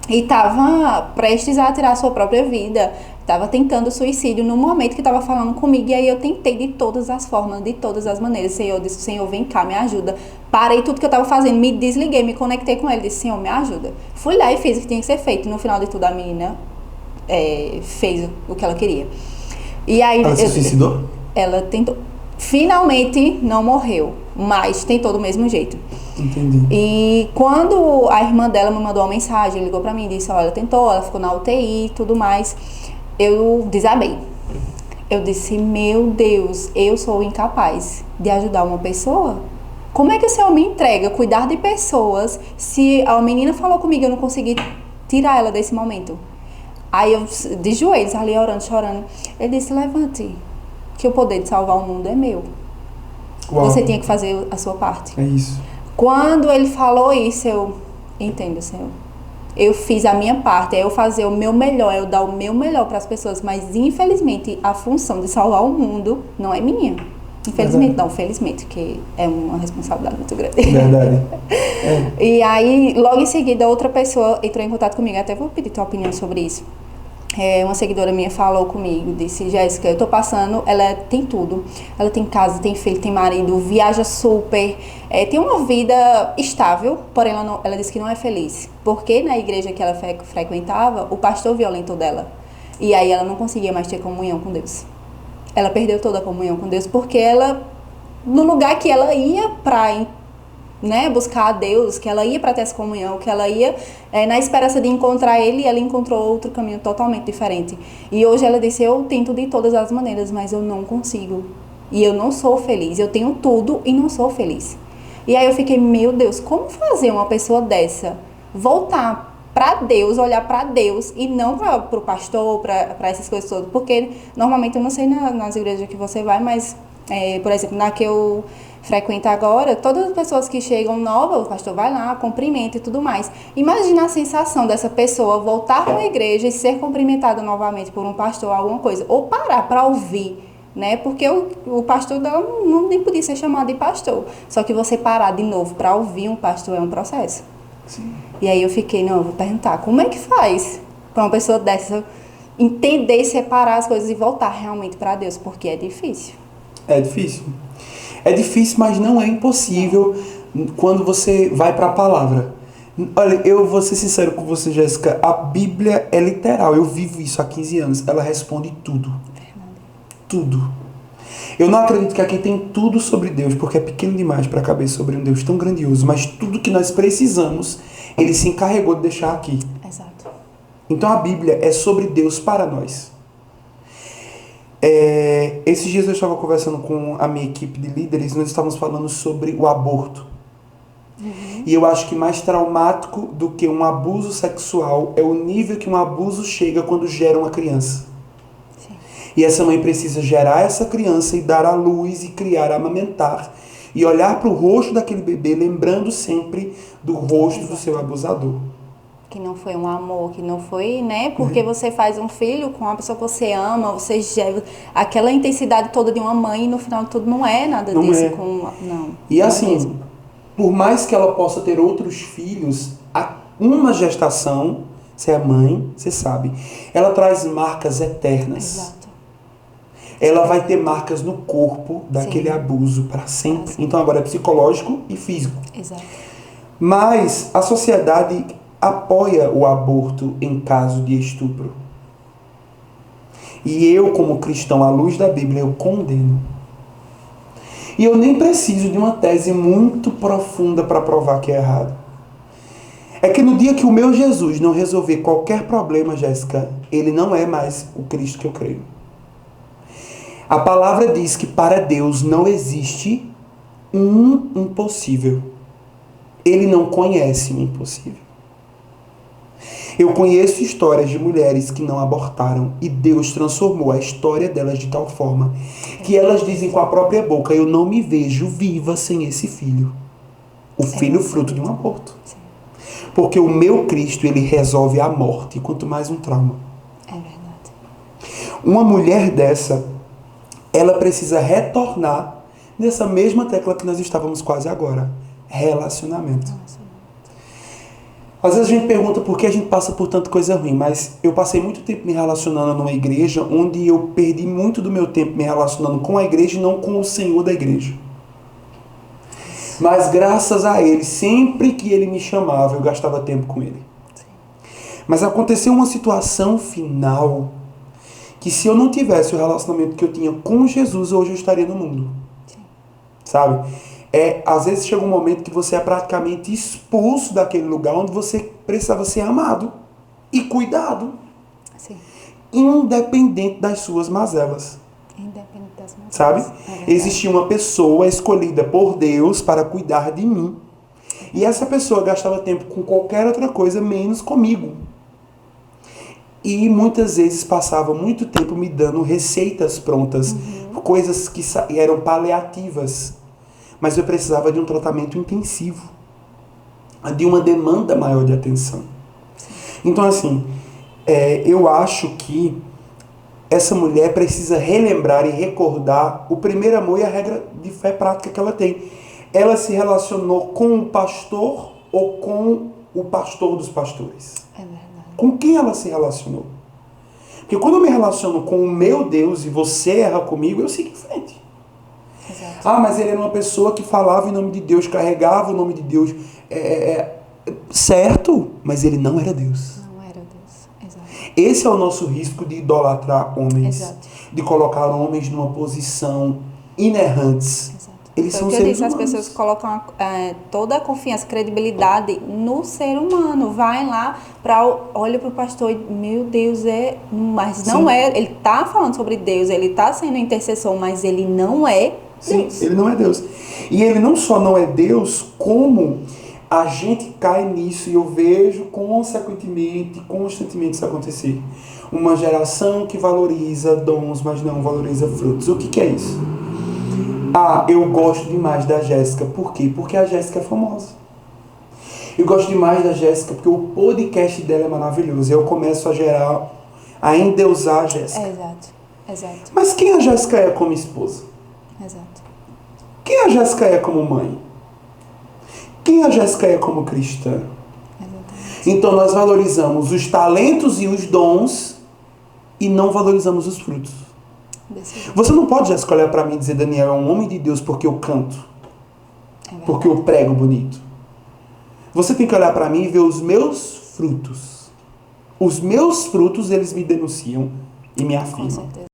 e estava prestes a tirar a sua própria vida, estava tentando suicídio no momento que estava falando comigo, e aí eu tentei de todas as formas, de todas as maneiras. Senhor, eu disse, Senhor, vem cá, me ajuda. Parei tudo que eu estava fazendo, me desliguei, me conectei com ele, disse, Senhor, me ajuda. Fui lá e fiz o que tinha que ser feito. No final de tudo, a menina fez o que ela queria. E aí, Ela se suicidou? ela tentou. Finalmente não morreu, mas tentou do mesmo jeito. Entendi. E quando a irmã dela me mandou uma mensagem, ligou pra mim e disse, olha, ela tentou, ela ficou na UTI e tudo mais, eu desabei. Eu disse, meu Deus, eu sou incapaz de ajudar uma pessoa? Como é que o Senhor me entrega cuidar de pessoas se a menina falou comigo e eu não consegui tirar ela desse momento? Aí eu, de joelhos, ali orando, chorando, ele disse, levante, que o poder de salvar o mundo é meu. Uau. Você tinha que fazer a sua parte. É isso. Quando ele falou isso, eu entendo, Senhor. Eu fiz a minha parte, é eu fazer o meu melhor, é eu dar o meu melhor para as pessoas, mas infelizmente a função de salvar o mundo não é minha. Infelizmente, não, felizmente, que é uma responsabilidade muito grande. Verdade. E aí, logo em seguida, outra pessoa entrou em contato comigo, até vou pedir tua opinião sobre isso. Uma seguidora minha falou comigo, disse, Jéssica, eu tô passando, ela tem tudo, ela tem casa, tem filho, tem marido, viaja super, tem uma vida estável, porém ela disse que não é feliz, porque na igreja que ela frequentava, o pastor violentou dela, e aí ela não conseguia mais ter comunhão com Deus. Ela perdeu toda a comunhão com Deus, porque ela, no lugar que ela ia pra buscar a Deus, que ela ia para ter essa comunhão, que ela ia na esperança de encontrar Ele, e ela encontrou outro caminho totalmente diferente. E hoje ela disse, eu tento de todas as maneiras, mas eu não consigo. E eu não sou feliz. Eu tenho tudo e não sou feliz. E aí eu fiquei, meu Deus, como fazer uma pessoa dessa voltar para Deus, olhar para Deus e não para o pastor, para essas coisas todas? Porque normalmente, eu não sei nas igrejas que você vai, mas, por exemplo, na que eu frequenta agora, todas as pessoas que chegam novas, o pastor vai lá, cumprimenta e tudo mais. Imagina a sensação dessa pessoa voltar para a igreja e ser cumprimentada novamente por um pastor, alguma coisa, ou parar para ouvir, né? Porque o pastor dela nem podia ser chamado de pastor. Só que você parar de novo para ouvir um pastor é um processo. Sim. E aí eu fiquei, não, eu vou perguntar, como é que faz para uma pessoa dessa entender, separar as coisas e voltar realmente para Deus? Porque é difícil. É difícil. É difícil, mas não é impossível quando você vai para a palavra. Olha, eu vou ser sincero com você, Jéssica. A Bíblia é literal. Eu vivo isso há 15 anos. Ela responde tudo. Tudo. Eu não acredito que aqui tem tudo sobre Deus, porque é pequeno demais para caber sobre um Deus tão grandioso. Mas tudo que nós precisamos, Ele se encarregou de deixar aqui. Exato. Então a Bíblia é sobre Deus para nós. Esses dias eu estava conversando com a minha equipe de líderes e nós estávamos falando sobre o aborto. E eu acho que mais traumático do que um abuso sexual é o nível que um abuso chega quando gera uma criança. Sim. E essa mãe precisa gerar essa criança e dar à luz e criar, amamentar. E olhar para o rosto daquele bebê, lembrando sempre do rosto do seu abusador. Que não foi um amor, que não foi, né? Porque você faz um filho com uma pessoa que você ama, você gera aquela intensidade toda de uma mãe e no final de tudo não é nada Não disso. é. Não. E não assim, mesmo. por mais que ela possa ter outros filhos, uma gestação, você é mãe, você sabe, ela traz marcas eternas. Exato. Ela vai ter marcas no corpo daquele Sim. abuso para sempre. Pra sempre. Então agora é psicológico e físico. Exato. Mas a sociedade apoia o aborto em caso de estupro. E eu, como cristão, à luz da Bíblia, eu condeno. E eu nem preciso de uma tese muito profunda para provar que é errado. É que no dia que o meu Jesus não resolver qualquer problema, Jéssica, ele não é mais o Cristo que eu creio. A palavra diz que para Deus não existe um impossível. Ele não conhece o impossível. Eu conheço histórias de mulheres que não abortaram e Deus transformou a história delas de tal forma que elas dizem com a própria boca, eu não me vejo viva sem esse filho. O filho fruto de um aborto. Sim. Porque o meu Cristo, ele resolve a morte, quanto mais um trauma. É verdade. Uma mulher dessa, ela precisa retornar nessa mesma tecla que nós estávamos quase agora. Relacionamento. Às vezes a gente pergunta por que a gente passa por tanta coisa ruim, mas eu passei muito tempo me relacionando numa igreja onde eu perdi muito do meu tempo me relacionando com a igreja e não com o Senhor da igreja. Mas graças a Ele, sempre que Ele me chamava, eu gastava tempo com Ele. Mas aconteceu uma situação final que se eu não tivesse o relacionamento que eu tinha com Jesus, hoje eu estaria no mundo. Sim. Sabe? Às vezes chega um momento que você é praticamente expulso daquele lugar onde você precisava ser amado e cuidado. Sim. Independente das suas mazelas. Independente das mazelas. Sabe? É existia uma pessoa escolhida por Deus para cuidar de mim. E essa pessoa gastava tempo com qualquer outra coisa, menos comigo. E muitas vezes passava muito tempo me dando receitas prontas, coisas que eram paliativas. Mas eu precisava de um tratamento intensivo, de uma demanda maior de atenção. Então, assim, eu acho que essa mulher precisa relembrar e recordar o primeiro amor e a regra de fé prática que ela tem. Ela se relacionou com o pastor ou com o pastor dos pastores? É verdade. Com quem ela se relacionou? Porque quando eu me relaciono com o meu Deus e você erra comigo, eu sigo em frente. Exato. Ah, mas ele era uma pessoa que falava em nome de Deus, carregava o nome de Deus. Certo, mas ele não era Deus. Não era Deus. Exato. Esse é o nosso risco de idolatrar homens. Exato. De colocar homens numa posição inerrantes. Exato. Eles Foi são o que eu seres disse, as humanos. pessoas colocam toda a confiança, credibilidade no ser humano. Vai lá, olha para o pastor e, meu Deus, mas não Sim. é. Ele está falando sobre Deus, ele está sendo intercessor, mas ele não é Deus. Sim, ele não é Deus. E ele não só não é Deus, como a gente cai nisso, e eu vejo consequentemente, constantemente isso acontecer. Uma geração que valoriza dons, mas não valoriza frutos. O que é isso? Ah, eu gosto demais da Jéssica. Por quê? Porque a Jéssica é famosa. Eu gosto demais da Jéssica porque o podcast dela é maravilhoso. E eu começo a endeusar a Jéssica. Exato. Mas quem a Jéssica é como esposa? Exato. Quem a Jéssica é como mãe? Quem a Jéssica é como cristã? Exatamente. Então nós valorizamos os talentos e os dons e não valorizamos os frutos. Você não pode, Jéssica, olhar para mim e dizer: Daniel é um homem de Deus porque eu canto, porque eu prego bonito. Você tem que olhar para mim e ver os meus frutos. Os meus frutos, eles me denunciam e me afirmam. Com certeza.